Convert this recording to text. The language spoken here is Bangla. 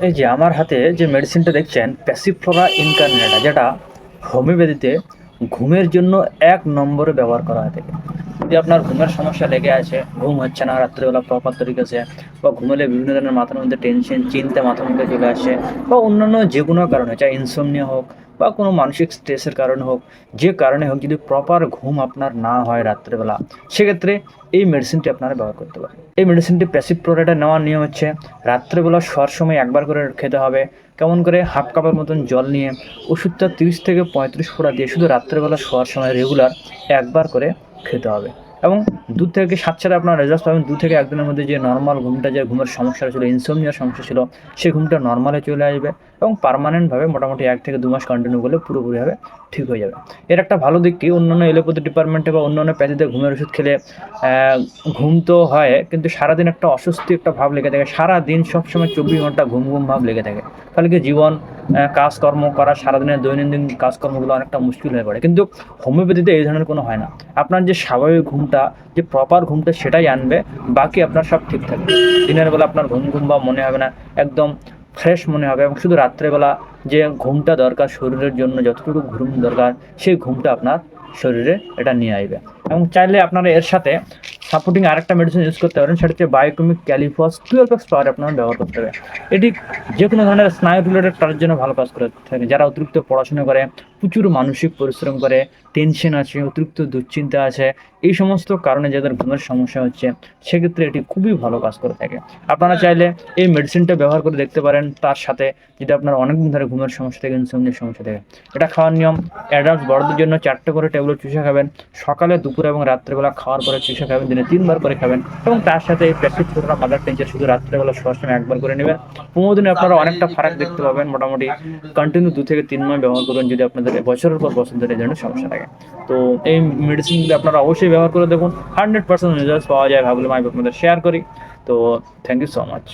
এই যে আমার হাতে যে মেডিসিনটা দেখছেন প্যাসিফ্লোরা ইনকার্নেটা, যেটা হোমিওপ্যাথিতে ঘুমের জন্য ১ নম্বরে ব্যবহার করা হয়ে থাকে। যদি আপনার ঘুমের সমস্যা লেগে আছে, ঘুম হচ্ছে না রাত্রেবেলা প্রপার তরিকাছে, বা ঘুমেলে বিভিন্ন ধরনের মাথার মধ্যে টেনশন চিন্তা মাথার মধ্যে চলে আসে, বা অন্যান্য যে কোনো কারণে, চাই ইনসোমনিয়া হোক বা কোনো মানসিক স্ট্রেসের কারণে হোক, যে কারণে হোক, যদি প্রপার ঘুম আপনার না হয় রাত্রেবেলা, সেক্ষেত্রে এই মেডিসিনটি আপনারা ব্যবহার করতে পারেন। এই মেডিসিনটি প্যাসিফ্লোরাটা নেওয়ার নিয়ম হচ্ছে, রাত্রেবেলা শোয়ার সময় একবার করে খেতে হবে। কেমন করে, হাফ কাপের মতন জল নিয়ে ওষুধটা 30 থেকে 35 ফোঁটা দিয়ে শুধু রাত্রেবেলা শোয়ার সময় রেগুলার একবার করে খেতে হবে। এবং 2 থেকে সাথে আপনার রেজাল্ট পাবেন। 2 থেকে 1 দিনের মধ্যে যে নর্মাল ঘুমটা, যে ঘুমের সমস্যা ছিল, ইনসোমনিয়ার সমস্যা ছিল, সেই ঘুমটা নর্মালে চলে আসবে এবং পার্মানেন্টভাবে মোটামুটি 1 থেকে 2 মাস কন্টিনিউ করলে পুরোপুরিভাবে ঠিক হয়ে যাবে। এর একটা ভালো দিক কি, অন্যান্য এলোপ্যাথি ডিপার্টমেন্টে বা অন্যান্য প্যাথিতে ঘুমের ওষুধ খেলে ঘুম তো হয়, কিন্তু সারাদিন একটা অস্বস্তি একটা ভাব লেগে থাকে, সারাদিন সবসময় 24 ঘন্টা ঘুম ঘুম ভাব লেগে থাকে। ফলে কি জীবন, কাজকর্ম করা, সারাদিনের দৈনন্দিন কাজকর্মগুলো অনেকটা মুশকিল হয়ে পড়ে। কিন্তু হোমিওপ্যাথিতে এই ধরনের কোনো হয় না। আপনার যে স্বাভাবিক ঘুমটা, যে প্রপার ঘুমটা, সেটাই আনবে, বাকি আপনার সব ঠিক থাকবে। দিনের বেলা আপনার ঘুম ঘুম ভাব মনে হবে না, একদম ফ্রেশ মনে হবে, এবং শুধু রাত্রেবেলা যে ঘুমটা দরকার শরীরের জন্য, যতটুকু ঘুম দরকার, সেই ঘুমটা আপনার শরীরে এটা নিয়ে আসবে। এবং চাইলে আপনারা এর সাথে সাপোর্টিং আরেকটা মেডিসিন ইউজ করতে পারেন, সেটা হচ্ছে বায়োকেমিক ক্যালিফস 12x পাওয়ার আপনারা ব্যবহার করতে হবে। এটি যে কোনো ধরনের স্নায়ু রিলেটেড কাজের জন্য ভালো কাজ করে থাকে। যারা অতিরিক্ত পড়াশোনা করে, প্রচুর মানসিক পরিশ্রম করে, টেনশন আছে, অতিরিক্ত দুশ্চিন্তা আছে, এই সমস্ত কারণে যাদের ঘুমের সমস্যা হচ্ছে, সেক্ষেত্রে এটি খুবই ভালো কাজ করে থাকে। আপনারা চাইলে এই মেডিসিনটা ব্যবহার করে দেখতে পারেন। তার সাথে যদি আপনার অনেকদিন ধরে ঘুমের সমস্যা থাকে, ইনসোমনিয়ার সমস্যা থাকে, এটা খাওয়ার নিয়ম, অ্যাডাল্ট বড়দের জন্য 4টে করে ট্যাবলেট চুষে খাবেন, সকালে, দুপুরে এবং রাত্রেবেলা খাওয়ার পরে চুষে খাবেন, দিনে 3 বার করে খাবেন। এবং তার সাথে এই প্যাসিফ্লোরা মাদার টিনচার শুধু রাত্রেবেলা শোয়ার সময় একবার করে নেবেন। 15 দিনে আপনারা অনেকটা ফারাক দেখতে পাবেন। মোটামুটি কন্টিনিউ 2 থেকে 3 মাস ব্যবহার করবেন যদি আপনাদের বছরের পর বছর ধরে এই ধরনের সমস্যা থাকে। তো এই মেডিসিনগুলো আপনারা অবশ্যই ব্যবহার করে দেখুন, 100% রেজাল্ট পাওয়া যায় ভাবলে আমি আপনাদের শেয়ার করি। তো থ্যাংক ইউ সো মাচ।